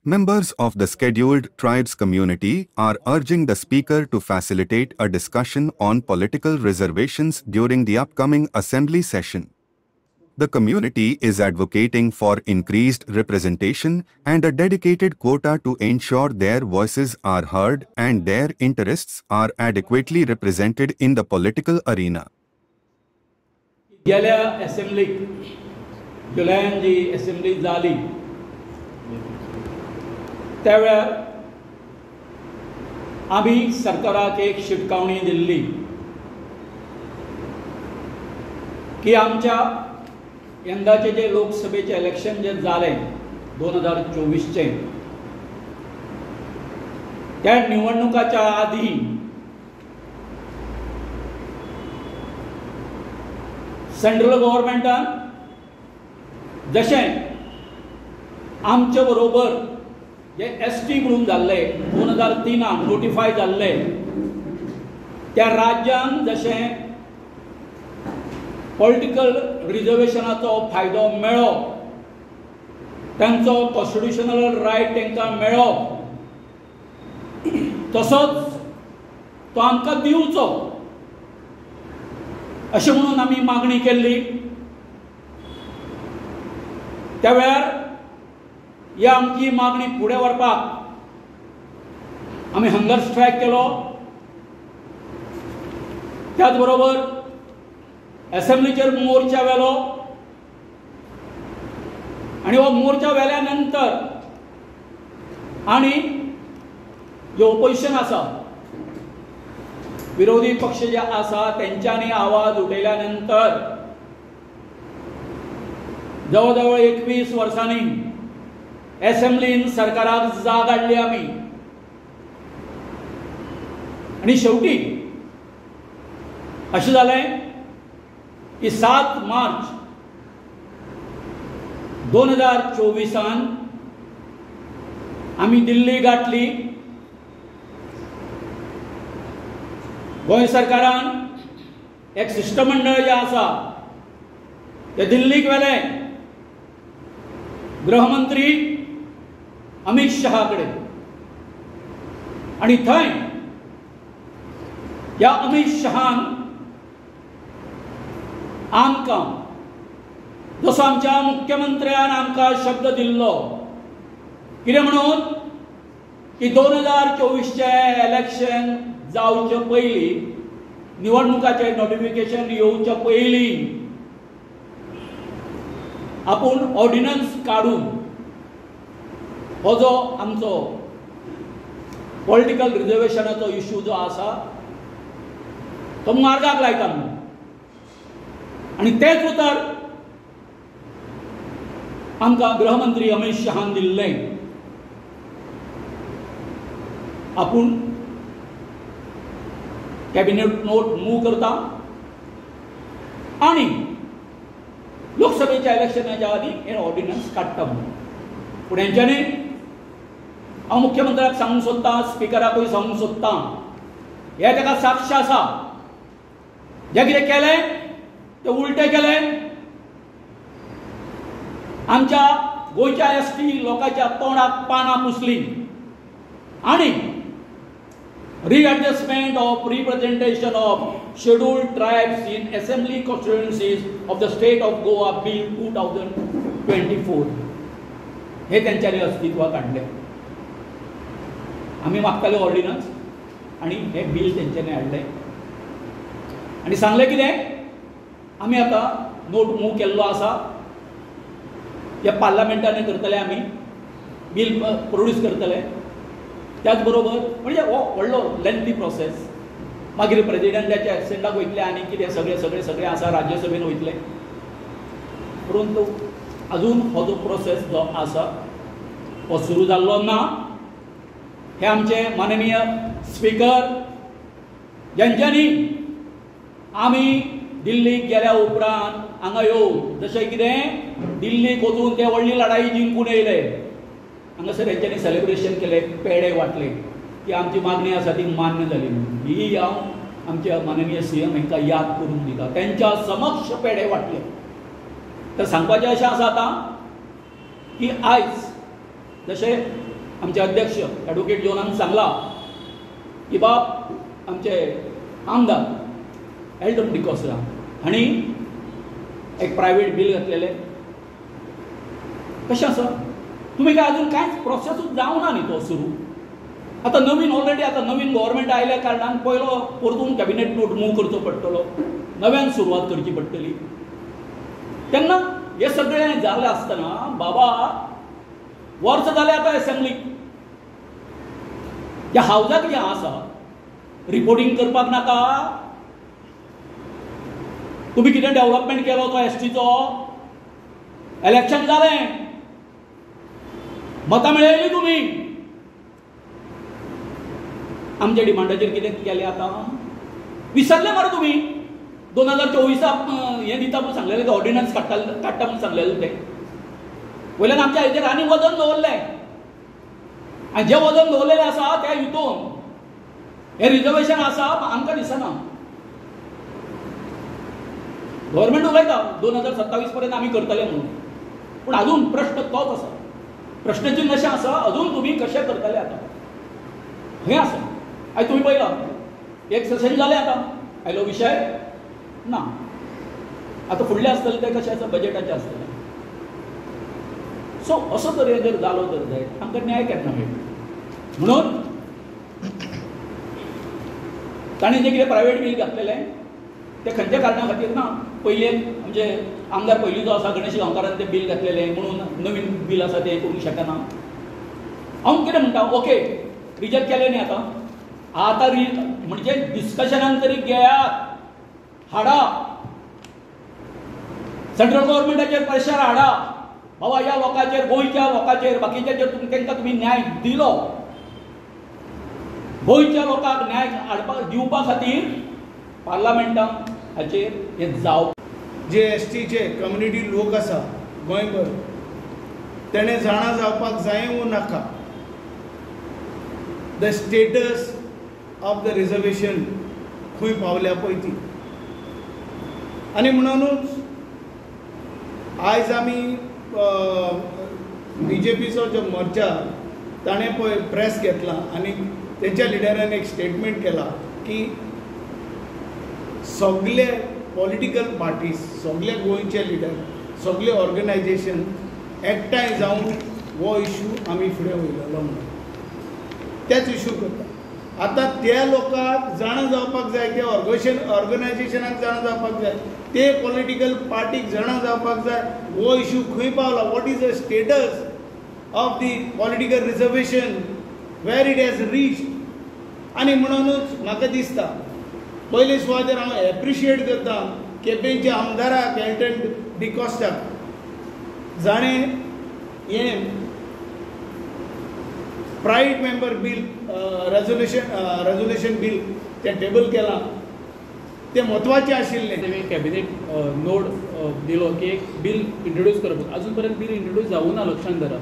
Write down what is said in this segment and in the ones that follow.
Members of the scheduled tribes community are urging the Speaker to facilitate a discussion on political reservations during the upcoming Assembly session. The community is advocating for increased representation and a dedicated quota to ensure their voices are heard and their interests are adequately represented in the political arena. गेल्या असेंब्लीक जुलयान जी assembly जाली त्या वेळार आम्ही सरकाराक एक शिटकावणी दिल्ली की आमच्या यंदाचे जे लोकसभेचे इलेक्शन जे जाले 2024 चे त्या निवडणुकाच्या आधी सेंट्रल गव्हर्नमेंटान जशें आमचे बरोबर जे एसटी म्हणून जाल्ले 2003 नोटिफाय जाल्ले त्या राज्यांक जशें पॉलिटिकल रिजर्वेशनाचो फायदो मेळ्ळो तांचो कॉन्स्टिट्युशनल रायट तांकां मेळ्ळो तसोच तो आमकां दिवचो अशें म्हणून आमी मागणी केल्ली. त्या वेळार ही आमची मागणी फुडें व्हरपाक आमी हंगर स्ट्रायक केलो. त्याच बरोबर असेंब्लीचेर मोर्चा व्हेलो आनी हो मोर्चा व्हेल्या नंतर आनी जे ओपोजिशन आसा विरोधी पक्ष जे आसा तेंच्यांनी आवाज उठयल्या नंतर जवळ जवळ 21 वर्सांनी असेंब्लीन सरकाराक जाग हाडली आमी आनी शेवटी अशें जालें की 7 मार्च 2024 आमी दिल्ली गाठली. गोंय सरकारान एक शिष्टमंडळ जे आसा ते दिल्लीक व्हेलें गृहमंत्री अमित शहा कडेन आनी थंय ह्या अमित शहान आमकां जसो आमच्या मुख्यमंत्र्यान आमकां शब्द दिल्लो कितें म्हणून की 2024 चे इलेक्शन जावचे पयलीं निवडणुकाचे नोटिफिकेशन येवचे पयलीं आपूण ऑर्डिनन्स काडून हो जो आमचो पॉलिटिकल रिजर्वेशनाचो इश्यू जो आसा तो मार्गाक लायता म्हणून आनी तेच उतर आमकां गृहमंत्री अमित शहान दिल्लें. आपूण कॅबिनेट नोट मूव करता आनी लोकसभेच्या इलेक्शनाच्या आदी हे ऑर्डिनन्स काडटा म्हणून. पूण हेंच्यांनी हांव मुख्यमंत्र्याक सांगूंक सोदतां, स्पिकराकूय सांगूंक सोदतां, हे ताका साक्ष आसा जे कितें केलें तें उलटें केलें. आमच्या गोंयच्या एसटी लोकांच्या तोंडाक पानां पुसलीं आनी readjustment of representation of scheduled tribes in assembly constituencies of the state of Goa bill 2024 हे त्यांच्यानी अस्तित्वात हाडले. आमी मागताले ऑर्डिनन्स आनी हे बिल तेंच्यांनी हाडलें आनी सांगलें कितें आमी आतां नोट मूव केल्लो आसा ह्या पार्लमेंटान करतले आमी बिल प्रोड्यूस करतले. त्याच बरोबर म्हणजे हो व्हडलो लेंथी प्रोसेस. मागीर प्रेजिडेंटाच्या एक्सेंडाक वयतले आनी कितें सगळे सगळे सगळे आसा राज्यसभेन वयतले. परंतु अजून हो जो प्रोसेस जो आसा हो सुरू जाल्लो ना. हे आमचे माननीय स्पीकर ज्यांच्यांनी आमी दिल्लीक गेल्या उपरांत हांगा येवन जशें कितें दिल्लीक वचून ते व्हडली लढाई जिंकून येयले. हांगासर हेंच्यांनी सेलिब्रेशन केलें, पेडे वाटले की आमची मागणी आसा ती मान्य जाली म्हणून. ही हांव आमच्या माननीय सीएम हांकां याद करून दिता. तेंच्या समक्ष पेडे वाटले. तर सांगपाचें अशें आसा आतां की आयज जशें आमचे अध्यक्ष ॲडव्होकेट जोनान सांगला की बाब आमचे आमदार एल्टन डिकोस्टा हांणी एक प्रायवेट बील घातलेलें. कशें आसा तुमी काय अजून कांयच प्रोसेसूच जावना न्ही तो सुरू. आतां नवीन ऑलरेडी आतां नवीन गव्हर्मेंट आयल्या कारणान पयलो परतून कॅबिनेट नोट मूव करचो पडटलो, नव्यान सुरवात करची पडटली. तेन्ना हे सगळें जालें आसतना बाबा वर्स जालें आतां एसेंब्लीक. ह्या हावजाक जें आसा रिपोर्टिंग करपाक नाका. तुमी कितें डेव्हलपमेंट केलो तो एसटीचो, इलेक्शन जालें, मतां मेळयली तुमी, आमच्या डिमांडाचेर कितें केलें आतां विसरले मरे तुमी. 2024 हें दिता म्हूण सांगलेलें, ऑर्डिनन्स काडटा म्हूण सांगलेलें तें. वयल्यान आमच्या हेचेर आनी वजन दवरलें, आनी जें वजन दवरलेलें आसा त्या हितून हें रिजर्वेशन आसा आमकां दिसना. गव्हर्मेंट उलयता 2027 पर्यंत आमी करतले म्हणून, पूण अजून प्रश्न तोच आसा. प्रश्नचिन्ह अशें आसा अजून तुमी कशें करतले आतां हें आसा. आयज तुमी पळयलां एक सेशन जालें आतां, आयलो विशय ना. आतां फुडलें आसतलें तें कशें आसा बजेटाचें आसतलें. सो असो तरेन जर जालो तर जाय आमकां न्याय केन्ना मेळटलो. म्हणून ताणें जें कितें प्रायवेट बील घातलेलें तें खंयच्या कारणां खातीर ना. पयलें म्हणजे आमदार पयलीं जो आसा गणेश गांवकारान तें बील घातलेलें म्हणून नवीन बील आसा तें करूंक शकना. हांव कितें म्हणटा ओके रिजेक्ट केलें न्ही आतां म्हणजे डिस्कशनान तरी घेयात, हाडा, सेंट्रल गव्हर्मेंटाचेर प्रेशर हाडा. बाबा ह्या लोकांचेर, गोंयच्या लोकांचेर, बाकीच्या तांकां तुमी न्याय दिलो. गोंयच्या लोकांक न्याय हाडपाक दिवपा खातीर पार्लमेंटान हाचेर हें जावप. जे एसटीचे कम्युनिटी लोक आसा गोंयभर तेणें जाणा जावपाक जाय वो नाका the status of the reservation खंय पावल्या पळय ती. आनी म्हणूनच आयज आमी BJPचो जो मोर्चा ताणें पळय प्रेस घेतला आनी तेच्या लिडरान एक स्टेटमेंट केला की सगळे पॉलिटिकल पार्टीज, सगळे गोंयचे लिडर, सगळे ऑर्गनायजेशन एकठांय जावन हो इशू आमी फुडें वयलेलो म्हणून तेच इशू करता. आतां त्या लोकांक जाणा जावपाक जाय, त्या ऑर्गनायजेशनाक जाणा जावपाक जाय, ते पॉलिटिकल पार्टीक जाणा जावपाक जाय हो इशू खंय पावला, what is the status of the political reservation, where it has reached. आनी म्हणूनच म्हाका दिसता पयले सुवातेर हांव एप्रिशिएट करता केपेंच्या आमदाराक एल्टन डिकोस्टाक जाणें हें private member bill resolution bill तें टेबल केलां तें म्हत्वाचें आशिल्लें. कॅबिनेट नोट दिलो की एक बील इंट्रोड्यूस करपाक. अजून पर्यंत बील इंट्रोड्यूस जावूं ना, लक्षांत धरा.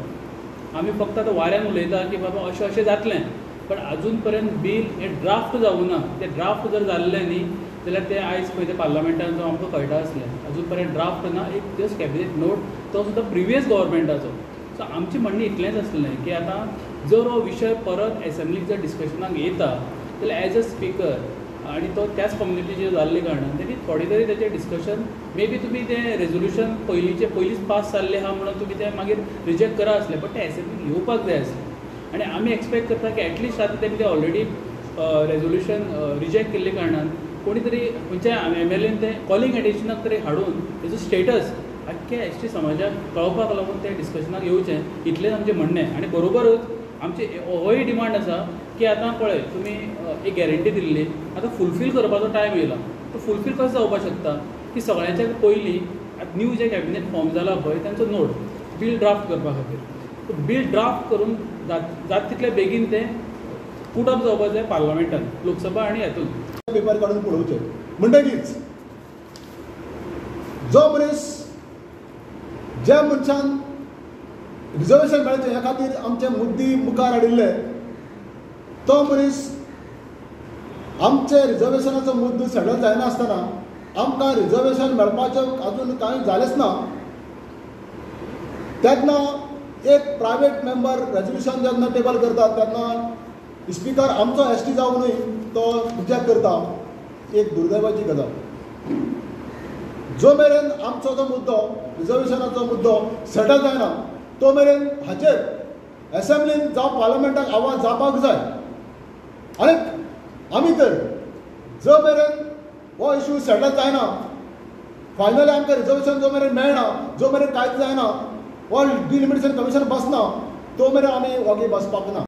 आमी फक्त आतां वाऱ्यान उलयता की बाबा अशें अशें जातलें, पण अजून पर्यंत बील हें ड्राफ्ट जावूं ना. तें ड्राफ्ट जर जाल्लें न्ही जाल्यार तें आयज खंय तें पार्लमेंटान जो आमकां कळटा आसलें. अजून पर्यंत ड्राफ्ट ना, एक जस्ट कॅबिनेट नोट, तो सुद्दां प्रिवियस गव्हर्मेंटाचो. सो आमचें म्हणणें इतलेंच आसलें की आतां जर हो विशय परत एसेंब्लीक जर डिस्कशनाक येता जाल्यार एज अ स्पीकर आनी तो त्याच कम्युनिटीचेर जाल्ले कारणान तेणी थोडे तरी तेचें डिस्कशन मे बी तुमी तें रेजोल्युशन पयलींच पास जाल्लें आहा म्हणून तुमी तें मागीर रिजेक्ट करा आसलें, बट तें एसेंब्लीक येवपाक जाय आसलें. आनी आमी एक्सपेक्ट करता की एटलिस्ट आतां तेमी तें ऑलरेडी रेजोल्युशन रिजेक्ट केल्ले कारणान कोणी तरी खंयच्या MLAन तें कॉलिंग एडिशनाक तरी हाडून तेजो स्टेटस आख्ख्या ST समाजाक कळोवपाक लागून तें डिस्कशनाक येवचें, इतलेंच आमचें म्हणणें. आनी बरोबरच आमची होय डिमांड आसा की आतां पळय तुमी एक गॅरंटी दिल्ली, आतां फुलफील करपाचो टायम येयला. तो फुलफील कसो जावपाक शकता की सगळ्यांच्या पयलीं आतां न्यू जे कॅबिनेट फॉर्म जाला पळय तांचो नोट बील ड्राफ्ट करपा खातीर बील ड्राफ्ट करून जाता तितले बेगीन तें पुट अप जावपाक जाय पार्लमेंटान, लोकसभा आनी हातून पेपर काडून पळोवचे. म्हणटकीच जो मनीस ज्या मनशान रिजर्वेशन मेळचें ह्या खातीर आमचे मुद्दी मुखार हाडिल्ले तो मनीस आमचे रिजर्वेशनाचो मुद्दो सेटल जायना आसतना आमकां रिजर्वेशन मेळपाचें अजून कांय जालेंच ना तेन्ना एक प्रायवेट मेंबर रेजोल्युशन जेन्ना टेबल करता तेन्ना स्पीकर आमचो ST जावनूय तो रिजेक्ट करता. एक दुर्दैवाची गजाल. जो मेरेन आमचो जो मुद्दो रिजर्वेशनाचो मुद्दो सेटल जायना तो मेरेन हाचेर असेंब्लीन जावं पार्लमेंटाक आवाज जावपाक जाय. आनी आमी तर जो मेरेन हो इश्यू सेटल जायना, फायनली आमकां रिजर्वेशन जो मेरेन मेळना, जो मेरेन कांयच जायना, हो डिलिमिटेशन कमिशन बसना, तो मेरेन आमी वोगी बसपाक ना.